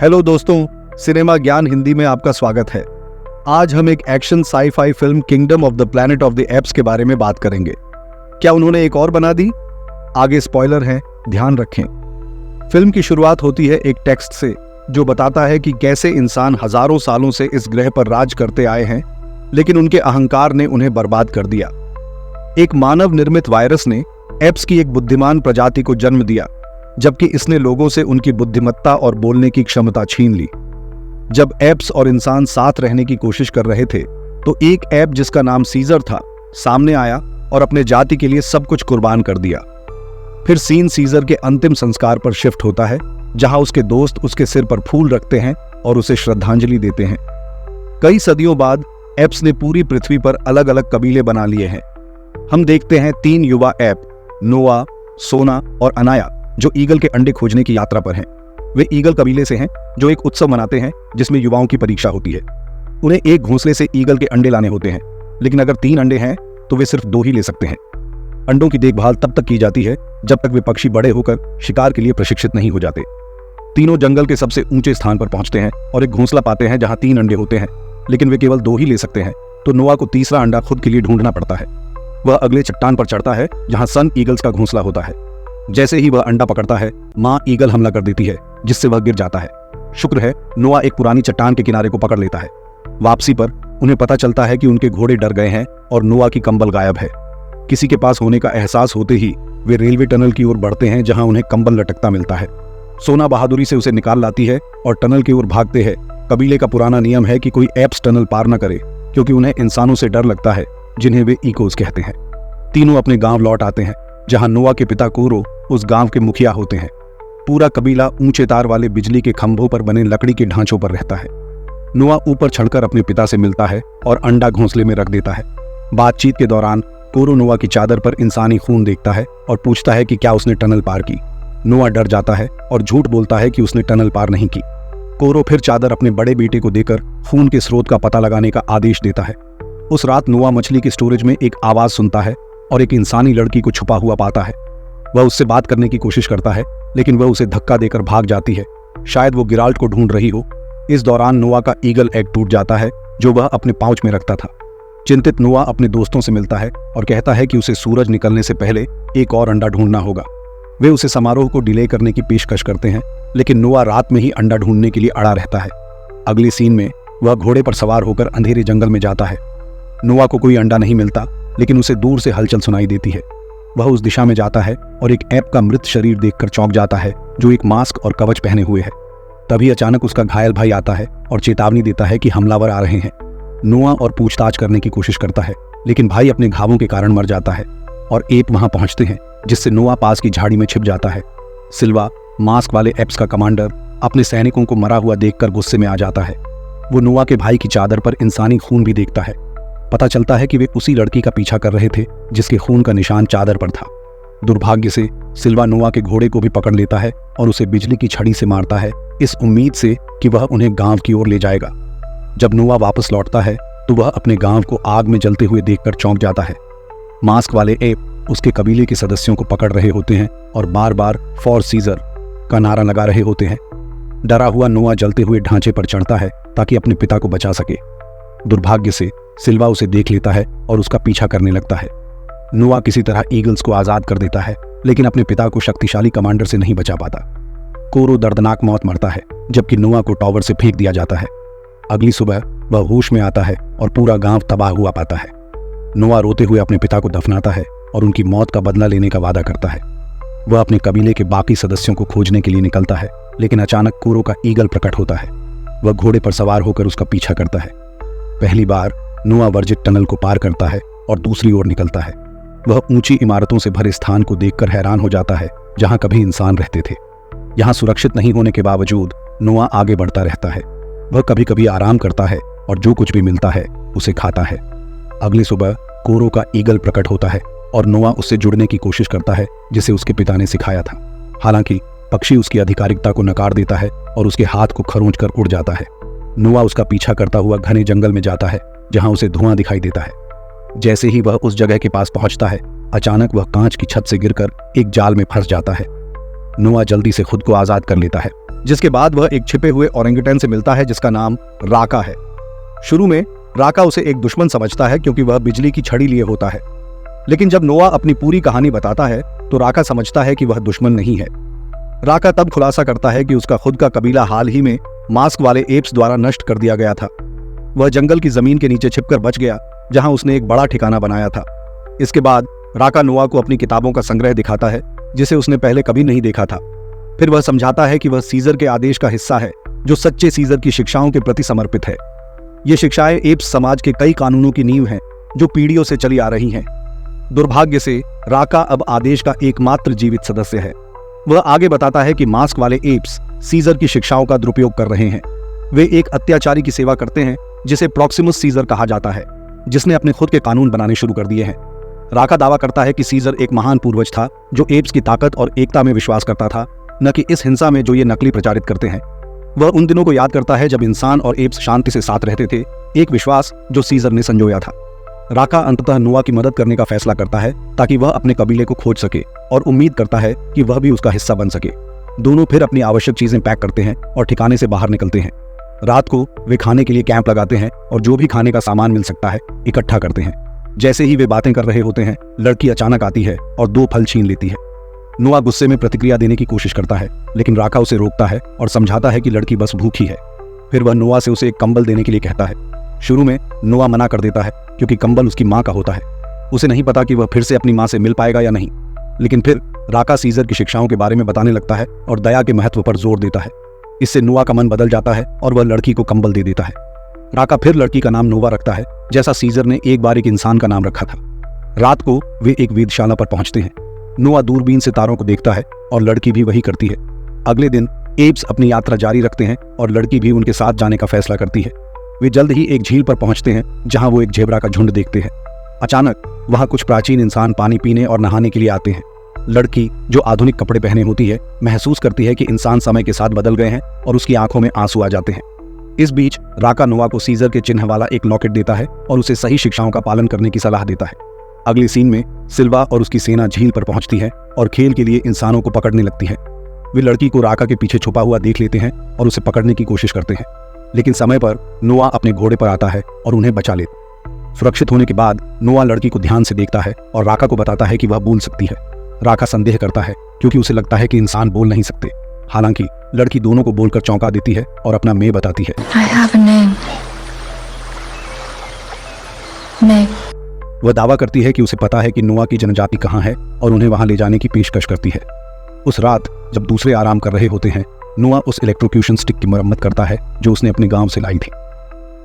Hello दोस्तों, cinema ज्ञान हिंदी में आपका स्वागत है। आज हम एक action sci-fi film kingdom of the planet of the apps के बारे में बात करेंगे। क्या उन्होंने एक और बना दी? आगे स्पॉइलर है, ध्यान रखें। फिल्म की शुरुआत होती है एक टेक्स्ट से जो बताता है कि कैसे इंसान हजारों सालों से इस ग्रह पर राज करते आए हैं, लेकिन उनके अहंकार ने उन्हें बर्बाद कर दिया। एक मानव निर्मित वायरस ने एप्स की एक बुद्धिमान प्रजाति को जन्म दिया, जबकि इसने लोगों से उनकी बुद्धिमत्ता और बोलने की क्षमता छीन ली। जब एप्स और इंसान साथ रहने की कोशिश कर रहे थे तो एक ऐप जिसका नाम सीजर था सामने आया और अपने जाति के लिए सब कुछ कुर्बान कर दिया। फिर सीन सीजर के अंतिम संस्कार पर शिफ्ट होता है, जहां उसके दोस्त उसके सिर पर फूल रखते हैं और उसे श्रद्धांजलि देते हैं। कई सदियों बाद एप्स ने पूरी पृथ्वी पर अलग अलग कबीले बना लिए हैं। हम देखते हैं 3 युवा ऐप, नोआ, सोना और अनाया, जो ईगल के अंडे खोजने की यात्रा पर हैं। वे ईगल कबीले से हैं जो एक उत्सव मनाते हैं जिसमें युवाओं की परीक्षा होती है। उन्हें एक घोंसले से ईगल के अंडे लाने होते हैं, लेकिन अगर 3 अंडे हैं तो वे सिर्फ 2 ही ले सकते हैं। अंडों की देखभाल तब तक की जाती है जब तक वे पक्षी बड़े होकर शिकार के लिए प्रशिक्षित नहीं हो जाते। तीनों जंगल के सबसे ऊंचे स्थान पर पहुंचते हैं और एक घोंसला पाते हैं जहां 3 अंडे होते हैं, लेकिन वे केवल 2 ही ले सकते हैं। तो नोआ को तीसरा अंडा खुद के लिए ढूंढना पड़ता है। वह अगले चट्टान पर चढ़ता है जहां सन ईगल्स का घोंसला होता है। जैसे ही वह अंडा पकड़ता है, मां ईगल हमला कर देती है, जिससे वह गिर जाता है। शुक्र है, नोआ एक पुरानी चट्टान के किनारे को पकड़ लेता है। वापसी पर उन्हें पता चलता है कि उनके घोड़े डर गए हैं और नोआ की कंबल गायब है। किसी के पास होने का एहसास होते ही वे रेलवे टनल की ओर बढ़ते हैं, जहां उन्हें कंबल लटकता मिलता है। सोना बहादुरी से उसे निकाल लाती है और टनल की ओर भागते हैं। कबीले का पुराना नियम है कि कोई एप्स टनल पार न करे, क्योंकि उन्हें इंसानों से डर लगता है, जिन्हें वे इकोस कहते हैं। तीनों अपने गांव लौट आते हैं, जहां नोआ के पिता कोरो उस गांव के मुखिया होते हैं। पूरा कबीला ऊंचे तार वाले बिजली के खंभों पर बने लकड़ी के ढांचों पर रहता है। नोआ ऊपर चढ़कर अपने पिता से मिलता है और अंडा घोंसले में रख देता है। बातचीत के दौरान कोरो नोआ की चादर पर इंसानी खून देखता है और पूछता है कि क्या उसने टनल पार की। नोआ डर जाता है और झूठ बोलता है कि उसने टनल पार नहीं की। कोरो फिर चादर अपने बड़े बेटे को देकर खून के स्रोत का पता लगाने का आदेश देता है। उस रात नोआ मछली के स्टोरेज में एक आवाज सुनता है और एक इंसानी लड़की को छुपा हुआ पाता है। वह उससे बात करने की कोशिश करता है, लेकिन वह उसे धक्का देकर भाग जाती है। शायद वो गिराल्ट को ढूंढ रही हो। इस दौरान नोआ का ईगल एग टूट जाता है जो वह अपने पाउच में रखता था। चिंतित नोआ अपने दोस्तों से मिलता है और कहता है कि उसे सूरज निकलने से पहले एक और अंडा ढूंढना होगा। वे उसे समारोह को डिले करने की पेशकश करते हैं, लेकिन नोआ रात में ही अंडा ढूंढने के लिए अड़ा रहता है। अगले सीन में वह घोड़े पर सवार होकर अंधेरे जंगल में जाता है। नोआ को कोई अंडा नहीं मिलता, लेकिन उसे दूर से हलचल सुनाई देती है। वह उस दिशा में जाता है और एक ऐप का मृत शरीर देखकर चौंक जाता है, जो एक मास्क और कवच पहने हुए है। तभी अचानक उसका घायल भाई आता है और चेतावनी देता है कि हमलावर आ रहे हैं। नोआ और पूछताछ करने की कोशिश करता है, लेकिन भाई अपने घावों के कारण मर जाता है और ऐप वहां पहुंचते हैं, जिससे नोआ पास की झाड़ी में छिप जाता है। सिल्वा, मास्क वाले एप्स का कमांडर, अपने सैनिकों को मरा हुआ देखकर गुस्से में आ जाता है। वो नोआ के भाई की चादर पर इंसानी खून भी देखता है। पता चलता है कि वे उसी लड़की का पीछा कर रहे थे जिसके खून का निशान चादर पर था। दुर्भाग्य से सिल्वा नोआ के घोड़े को भी पकड़ लेता है और उसे बिजली की छड़ी से मारता है, इस उम्मीद से कि वह उन्हें गांव की ओर ले जाएगा। जब नोआ वापस लौटता है तो वह अपने गांव को आग में जलते हुए देखकर चौंक जाता है। मास्क वाले ऐप उसके कबीले के सदस्यों को पकड़ रहे होते हैं और बार बार फॉर सीजर का नारा लगा रहे होते हैं। डरा हुआ नोआ जलते हुए ढांचे पर चढ़ता है ताकि अपने पिता को बचा सके। दुर्भाग्य से सिल्वा उसे देख लेता है और उसका पीछा करने लगता है। नोआ किसी तरह ईगल्स को आजाद कर देता है, लेकिन अपने पिता को शक्तिशाली कमांडर से नहीं बचा पाता। कोरो दर्दनाक मौत मरता है, जबकि नोआ को टॉवर से फेंक दिया जाता है। अगली सुबह वह होश में आता है और पूरा गांव तबाह हुआ पाता है। नोआ रोते हुए अपने पिता को दफनाता है और उनकी मौत का बदला लेने का वादा करता है। वह अपने कबीले के बाकी सदस्यों को खोजने के लिए निकलता है, लेकिन अचानक कोरो का ईगल प्रकट होता है। वह घोड़े पर सवार होकर उसका पीछा करता है। पहली बार नोआ वर्जित टनल को पार करता है और दूसरी ओर निकलता है। वह ऊंची इमारतों से भरे स्थान को देखकर हैरान हो जाता है, जहां कभी इंसान रहते थे। यहां सुरक्षित नहीं होने के बावजूद नोआ आगे बढ़ता रहता है। वह कभी कभी आराम करता है और जो कुछ भी मिलता है उसे खाता है। अगली सुबह कोरो का ईगल प्रकट होता है और नोआ उससे जुड़ने की कोशिश करता है, जिसे उसके पिता ने सिखाया था। हालांकि पक्षी उसकी आधिकारिकता को नकार देता है और उसके हाथ को खरोंच कर उड़ जाता है। नोआ उसका पीछा करता हुआ घने जंगल में जाता है, जहां उसे धुआं दिखाई देता है। जैसे ही वह उस जगह के पास पहुंचता है, अचानक वह कांच की छत से गिरकर एक जाल में फंस जाता है। नोआ जल्दी से खुद को आजाद कर लेता है जिसके बाद वह एक छिपे हुए ओरेंगुटन से मिलता है जिसका नाम राका है। शुरू में राका उसे एक दुश्मन समझता है क्योंकि वह बिजली की छड़ी लिए होता है, लेकिन जब नोआ अपनी पूरी कहानी बताता है तो राका समझता है कि वह दुश्मन नहीं है। राका तब खुलासा करता है कि उसका खुद का कबीला हाल ही में मास्क वाले एप्स द्वारा नष्ट कर दिया गया था। वह जंगल की जमीन के नीचे छिपकर बच गया जहां उसने एक बड़ा ठिकाना बनाया था। इसके बाद राका नोआ को अपनी किताबों का संग्रह दिखाता है जिसे उसने पहले कभी नहीं देखा था। फिर वह समझाता है कि वह सीजर के आदेश का हिस्सा है जो सच्चे सीजर की शिक्षाओं के प्रति समर्पित है। ये शिक्षाएं एप्स समाज के कई कानूनों की नींव हैं जो पीढ़ियों से चली आ रही हैं। दुर्भाग्य से राका अब आदेश का एकमात्र जीवित सदस्य है। वह आगे बताता है कि मास्क वाले एप्स सीजर की शिक्षाओं का दुरुपयोग कर रहे हैं। वे एक अत्याचारी की सेवा करते हैं जिसे प्रॉक्सिमस सीजर कहा जाता है, जिसने अपने खुद के कानून बनाने शुरू कर दिए हैं। राका दावा करता है कि सीजर एक महान पूर्वज था जो एप्स की ताकत और एकता में विश्वास करता था, न कि इस हिंसा में जो ये नकली प्रचारित करते हैं। वह उन दिनों को याद करता है जब इंसान और एप्स शांति से साथ रहते थे, एक विश्वास जो सीजर ने संजोया था। राका अंततः नोआ की मदद करने का फैसला करता है ताकि वह अपने कबीले को खोज सके और उम्मीद करता है कि वह भी उसका हिस्सा बन सके। दोनों फिर अपनी आवश्यक चीजें पैक करते हैं और ठिकाने से बाहर निकलते हैं। रात को वे खाने के लिए कैंप लगाते हैं और जो भी खाने का सामान मिल सकता है इकट्ठा करते हैं। जैसे ही वे बातें कर रहे होते हैं, लड़की अचानक आती है और 2 फल छीन लेती है। नोआ गुस्से में प्रतिक्रिया देने की कोशिश करता है, लेकिन राका उसे रोकता है और समझाता है कि लड़की बस भूखी है। फिर वह नोआ से उसे एक कंबल देने के लिए कहता है। शुरू में नोआ मना कर देता है क्योंकि कंबल उसकी माँ का होता है। उसे नहीं पता कि वह फिर से अपनी माँ से मिल पाएगा या नहीं, लेकिन फिर राका सीजर की शिक्षाओं के बारे में बताने लगता है और दया के महत्व पर जोर देता है। इससे नोआ का मन बदल जाता है और वह लड़की को कंबल दे देता है। राका फिर लड़की का नाम नोवा रखता है, जैसा सीजर ने एक बार एक इंसान का नाम रखा था। रात को वे एक वेधशाला पर पहुंचते हैं। नोआ दूरबीन से तारों को देखता है और लड़की भी वही करती है। अगले दिन एप्स अपनी यात्रा जारी रखते हैं और लड़की भी उनके साथ जाने का फैसला करती है। वे जल्द ही एक झील पर पहुंचते हैं जहां वो एक ज़ेब्रा का झुंड देखते हैं। अचानक वहां कुछ प्राचीन इंसान पानी पीने और नहाने के लिए आते हैं। लड़की, जो आधुनिक कपड़े पहने होती है, महसूस करती है कि इंसान समय के साथ बदल गए हैं और उसकी आंखों में आंसू आ जाते हैं। इस बीच राका नोआ को सीजर के चिन्ह वाला एक लॉकेट देता है और उसे सही शिक्षाओं का पालन करने की सलाह देता है। अगली सीन में सिल्वा और उसकी सेना झील पर पहुंचती है और खेल के लिए इंसानों को पकड़ने लगती है। वे लड़की को राका के पीछे छुपा हुआ देख लेते हैं और उसे पकड़ने की कोशिश करते हैं, लेकिन समय पर नोआ अपने घोड़े पर आता है और उन्हें बचा लेता। सुरक्षित होने के बाद नोआ लड़की को ध्यान से देखता है और राका को बताता है कि वह बोल सकती है। राका संदेह करता है क्योंकि उसे लगता है कि इंसान बोल नहीं सकते। हालांकि लड़की दोनों को बोलकर चौंका देती है और अपना मैं बताती है। I have a name. May. वह दावा करती है कि उसे पता है कि नोआ की जनजाति कहाँ है और उन्हें वहां ले जाने की पेशकश करती है। उस रात जब दूसरे आराम कर रहे होते हैं, नोआ उस इलेक्ट्रोक्यूशन स्टिक की मरम्मत करता है जो उसने अपने गांव से लाई थी।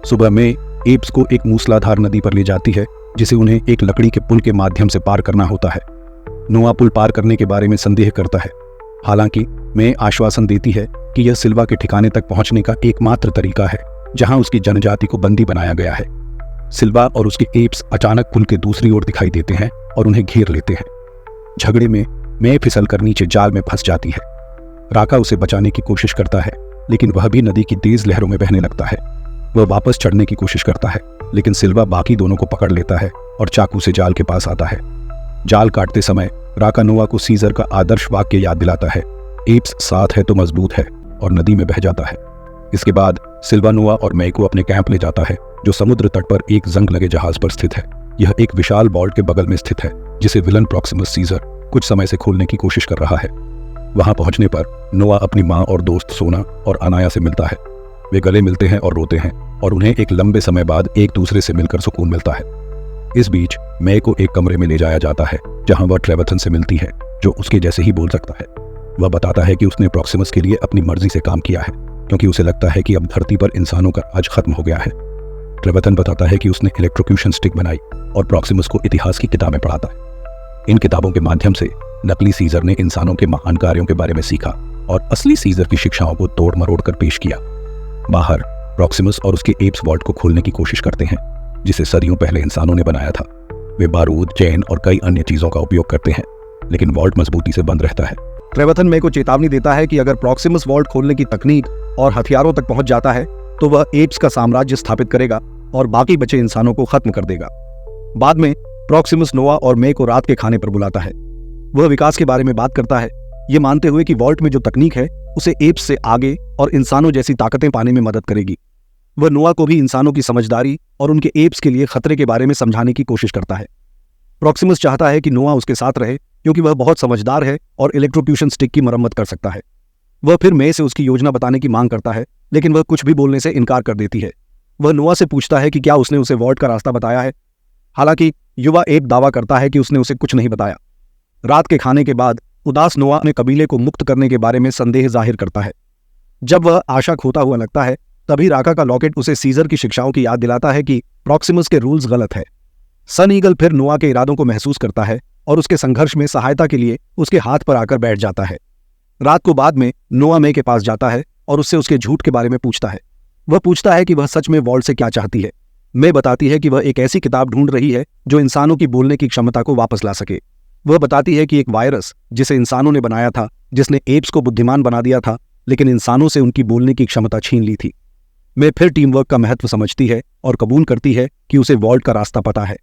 सुबह में एप्स को एक मूसलाधार नदी पर ले जाती है जिसे उन्हें एक लकड़ी के पुल के माध्यम से पार करना होता है। नोआ पुल पार करने के बारे में संदेह करता है, हालांकि मैं आश्वासन देती है कि यह सिल्वा के ठिकाने तक पहुंचने का एकमात्र तरीका है जहां उसकी जनजाति को बंदी बनाया गया है। सिल्वा और उसके एप्स अचानक पुल के दूसरी ओर दिखाई देते हैं और उन्हें घेर लेते हैं। झगड़े में मैं फिसलकर नीचे जाल में फंस जाती है। राका उसे बचाने की कोशिश करता है, लेकिन वह भी नदी की तेज लहरों में बहने लगता है। वह वापस चढ़ने की कोशिश करता है, लेकिन सिल्वा बाकी दोनों को पकड़ लेता है और चाकू से जाल के पास आता है। जाल काटते समय राका नोआ को सीजर का आदर्श वाक्य याद दिलाता है, एप्स साथ है तो मजबूत है, और नदी में बह जाता है। इसके बाद सिल्वा नोआ और मैं को अपने कैंप ले जाता है जो समुद्र तट पर एक जंग लगे जहाज पर स्थित है। यह एक विशाल वॉल्ट के बगल में स्थित है जिसे विलन प्रॉक्सिमस सीजर कुछ समय से खोलने की कोशिश कर रहा है। वहां पहुंचने पर नोआ अपनी माँ और दोस्त सोना और अनाया से मिलता है। वे गले मिलते हैं और रोते हैं और उन्हें एक लंबे समय बाद एक दूसरे से मिलकर सुकून मिलता है। इस बीच मैं को एक कमरे में ले जाया जाता है जहां वह ट्रेवथन से मिलती है जो उसके जैसे ही बोल सकता है। वह बताता है कि उसने प्रॉक्सिमस के लिए अपनी मर्जी से काम किया है क्योंकि उसे लगता है कि अब धरती पर इंसानों का राज खत्म हो गया है। ट्रेवथन बताता है कि उसने इलेक्ट्रोक्यूशन स्टिक बनाई और प्रॉक्सिमस को इतिहास की किताबें पढ़ाता है। इन किताबों के माध्यम से नकली सीजर ने इंसानों के महान कार्यों के बारे में सीखा और असली सीजर की शिक्षाओं को तोड़ मरोड़ कर पेश किया। बाहर प्रॉक्सिमस और उसके एप्स वॉल्ट को खोलने की कोशिश करते हैं जिसे सदियों पहले इंसानों ने बनाया था। वे बारूद, चैन और कई अन्य चीजों का उपयोग करते हैं, लेकिन वॉल्ट मजबूती से बंद रहता है। ट्रेवथन मैं को चेतावनी देता है कि अगर प्रॉक्सिमस वॉल्ट खोलने की तकनीक और हथियारों तक पहुंच जाता है तो वह एप्स का साम्राज्य स्थापित करेगा और बाकी बचे इंसानों को खत्म कर देगा। बाद में प्रॉक्सिमस नोआ और मैं को रात के खाने पर बुलाता है। वह विकास के बारे में बात करता है, ये मानते हुए कि वॉल्ट में जो तकनीक है उसे एप्स से आगे और इंसानों जैसी ताकतें पाने में मदद करेगी। वह नोआ को भी इंसानों की समझदारी और उनके एप्स के लिए खतरे के बारे में समझाने की कोशिश करता है। प्रॉक्सिमस चाहता है कि नोआ उसके साथ रहे क्योंकि वह बहुत समझदार है और इलेक्ट्रोक्यूशन स्टिक की मरम्मत कर सकता है। वह फिर मे से उसकी योजना बताने की मांग करता है, लेकिन वह कुछ भी बोलने से इनकार कर देती है। वह नोआ से पूछता है कि क्या उसने उसे वॉल्ट का रास्ता बताया है। हालांकि युवा एप दावा करता है कि उसने उसे कुछ नहीं बताया। रात के खाने के बाद उदास नोआ अपने कबीले को मुक्त करने के बारे में संदेह जाहिर करता है। जब वह आशा खोता हुआ लगता है, तभी राका का लॉकेट उसे सीजर की शिक्षाओं की याद दिलाता है कि प्रॉक्सिमस के रूल्स गलत है। सन ईगल फिर नोआ के इरादों को महसूस करता है और उसके संघर्ष में सहायता के लिए उसके हाथ पर आकर बैठ जाता है। रात को बाद में नोआ मे के पास जाता है और उससे उसके झूठ के बारे में पूछता है। वह पूछता है कि वह सच में वॉल्ट से क्या चाहती है। मे बताती है कि वह एक ऐसी किताब ढूंढ रही है जो इंसानों की बोलने की क्षमता को वापस ला सके। वह बताती है कि एक वायरस जिसे इंसानों ने बनाया था, जिसने एप्स को बुद्धिमान बना दिया था, लेकिन इंसानों से उनकी बोलने की क्षमता छीन ली थी। मे फिर टीम वर्क का महत्व समझती है और कबूल करती है कि उसे वॉल्ट का रास्ता पता है।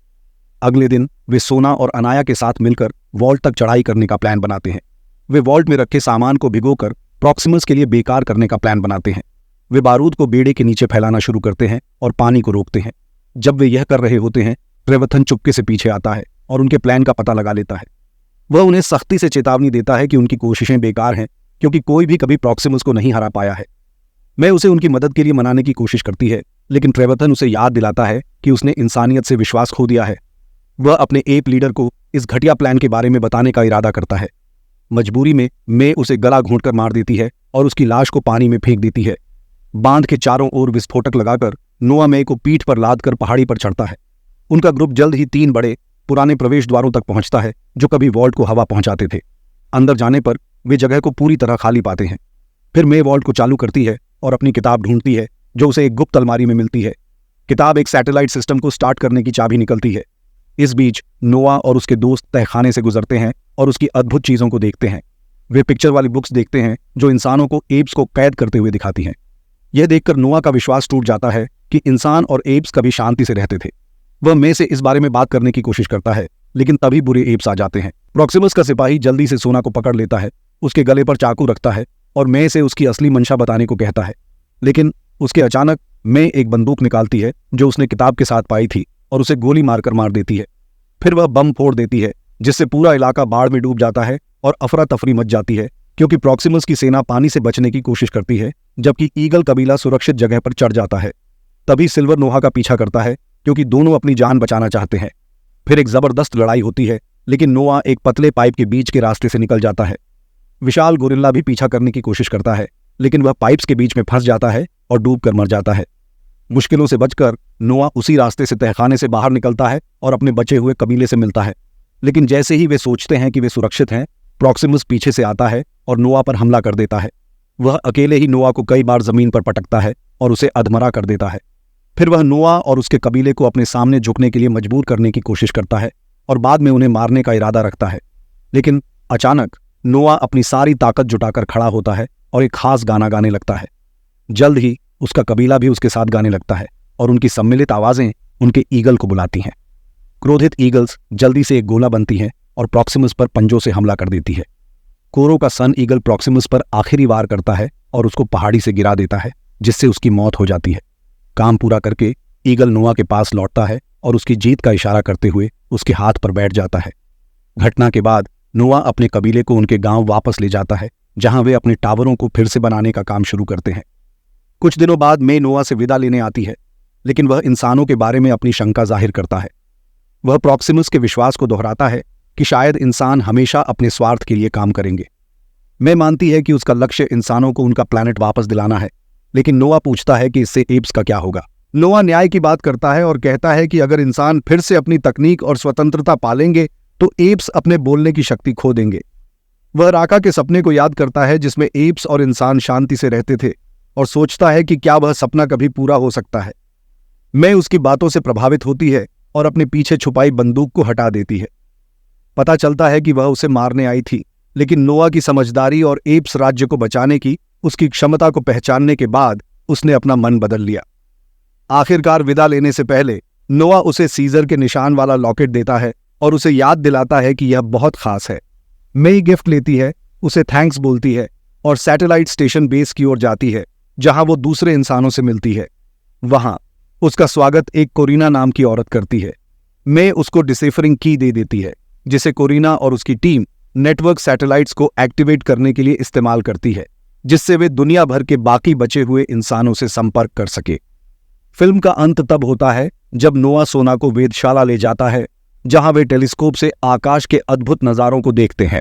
अगले दिन वे सोना और अनाया के साथ मिलकर वॉल्ट तक चढ़ाई करने का प्लान बनाते हैं। वे वॉल्ट में रखे सामान को भिगोकर प्रॉक्सिमस के लिए बेकार करने का प्लान बनाते हैं। वे बारूद को बेड़े के नीचे फैलाना शुरू करते हैं और पानी को रोकते हैं। जब वे यह कर रहे होते हैं, ट्रेवथन चुपके से पीछे आता है और उनके प्लान का पता लगा लेता है। वह उन्हें सख्ती से चेतावनी देता है कि उनकी कोशिशें बेकार हैं, क्योंकि कोई भी कभी प्रॉक्सिमस को नहीं हरा पाया है। मैं उसे उनकी मदद के लिए मनाने की कोशिश करती है, लेकिन ट्रेवथन उसे याद दिलाता है कि उसने इंसानियत से विश्वास खो दिया है। वह अपने एप लीडर को इस घटिया प्लान के बारे में बताने का इरादा करता है। मजबूरी में मे उसे गला घोंटकर मार देती है और उसकी लाश को पानी में फेंक देती है। बांध के चारों ओर विस्फोटक लगाकर नोआ मे को पीठ पर लादकर पहाड़ी पर चढ़ता है। उनका ग्रुप जल्द ही 3 बड़े पुराने प्रवेश द्वारों तक पहुंचता है जो कभी वॉल्ट को हवा पहुंचाते थे। अंदर जाने पर वे जगह को पूरी तरह खाली पाते हैं। फिर मे वॉल्ट को चालू करती है और अपनी किताब ढूंढती है जो उसे एक गुप्त अलमारी में मिलती है। किताब एक सैटेलाइट सिस्टम को स्टार्ट करने की चाबी निकलती है। इस बीच नोआ और उसके दोस्त तहखाने से गुजरते हैं और उसकी अद्भुत चीजों को देखते हैं। वे पिक्चर वाली बुक्स देखते हैं जो इंसानों को एप्स को कैद करते हुए दिखाती हैं। यह देखकर नोआ का विश्वास टूट जाता है कि इंसान और एप्स कभी शांति से रहते थे। वह मे से इस बारे में बात करने की कोशिश करता है, लेकिन तभी बुरे एप्स आ जाते हैं। प्रॉक्सिमस का सिपाही जल्दी से सोना को पकड़ लेता है, उसके गले पर चाकू रखता है और मे से उसकी असली मंशा बताने को कहता है। लेकिन उसके अचानक मे एक बंदूक निकालती है जो उसने किताब के साथ पाई थी और उसे गोली मारकर मार देती है। फिर वह बम फोड़ देती है, जिससे पूरा इलाका बाढ़ में डूब जाता है और अफरा तफरी मच जाती है, क्योंकि प्रॉक्सिमस की सेना पानी से बचने की कोशिश करती है, जबकि ईगल कबीला सुरक्षित जगह पर चढ़ जाता है। तभी सिल्वर नोहा का पीछा करता है, क्योंकि दोनों अपनी जान बचाना चाहते हैं। फिर एक जबरदस्त लड़ाई होती है, लेकिन नोआ एक पतले पाइप के बीच के रास्ते से निकल जाता है। विशाल गोरिल्ला भी पीछा करने की कोशिश करता है, लेकिन वह पाइप्स के बीच में फंस जाता है और डूबकर मर जाता है। मुश्किलों से बचकर नोआ उसी रास्ते से तहखाने से बाहर निकलता है और अपने बचे हुए कबीले से मिलता है। लेकिन जैसे ही वे सोचते हैं कि वे सुरक्षित हैं, प्रॉक्सिमस पीछे से आता है और नोआ पर हमला कर देता है। वह अकेले ही नोआ को कई बार जमीन पर पटकता है और उसे अधमरा कर देता है। फिर वह नोआ और उसके कबीले को अपने सामने झुकने के लिए मजबूर करने की कोशिश करता है और बाद में उन्हें मारने का इरादा रखता है। लेकिन अचानक नोआ अपनी सारी ताकत जुटाकर खड़ा होता है और एक खास गाना गाने लगता है। जल्द ही उसका कबीला भी उसके साथ गाने लगता है और उनकी सम्मिलित आवाजें उनके ईगल को बुलाती हैं। क्रोधित ईगल्स जल्दी से एक गोला बनती हैं और प्रॉक्सिमस पर पंजों से हमला कर देती है। कोरो का सन ईगल प्रॉक्सिमस पर आखिरी वार करता है और उसको पहाड़ी से गिरा देता है, जिससे उसकी मौत हो जाती है। काम पूरा करके ईगल नोआ के पास लौटता है और उसकी जीत का इशारा करते हुए उसके हाथ पर बैठ जाता है। घटना के बाद नोआ अपने कबीले को उनके गांव वापस ले जाता है, जहां वे अपने टावरों को फिर से बनाने का काम शुरू करते हैं। कुछ दिनों बाद मे नोआ से विदा लेने आती है, लेकिन वह इंसानों के बारे में अपनी शंका जाहिर करता है। वह प्रॉक्सिमस के विश्वास को दोहराता है कि शायद इंसान हमेशा अपने स्वार्थ के लिए काम करेंगे। मैं मानती है कि उसका लक्ष्य इंसानों को उनका प्लैनेट वापस दिलाना है, लेकिन नोआ पूछता है कि इससे एप्स का क्या होगा। नोआ न्याय की बात करता है और कहता है कि अगर इंसान फिर से अपनी तकनीक और स्वतंत्रता पालेंगे तो एप्स अपने बोलने की शक्ति खो देंगे। वह राका के सपने को याद करता है जिसमें एप्स और इंसान शांति से रहते थे और सोचता है कि क्या वह सपना कभी पूरा हो सकता है। मैं उसकी बातों से प्रभावित होती है और अपने पीछे छुपाई बंदूक को हटा देती है। पता चलता है कि वह उसे मारने आई थी, लेकिन नोआ की समझदारी और एप्स राज्य को बचाने की उसकी क्षमता को पहचानने के बाद उसने अपना मन बदल लिया। आखिरकार विदा लेने से पहले नोआ उसे सीजर के निशान वाला लॉकेट देता है और उसे याद दिलाता है कि यह बहुत खास है। मई गिफ्ट लेती है उसे थैंक्स बोलती है और सैटेलाइट स्टेशन बेस की ओर जाती है, जहां वो दूसरे इंसानों से मिलती है। वहां उसका स्वागत एक कोरिना नाम की औरत करती है। मे उसको डिसेफरिंग की दे देती है, जिसे कोरिना और उसकी टीम नेटवर्क सैटेलाइट्स को एक्टिवेट करने के लिए इस्तेमाल करती है, जिससे वे दुनिया भर के बाकी बचे हुए इंसानों से संपर्क कर सके। फिल्म का अंत तब होता है जब नोआ सोना को वेधशाला ले जाता है, जहां वे टेलीस्कोप से आकाश के अद्भुत नजारों को देखते हैं।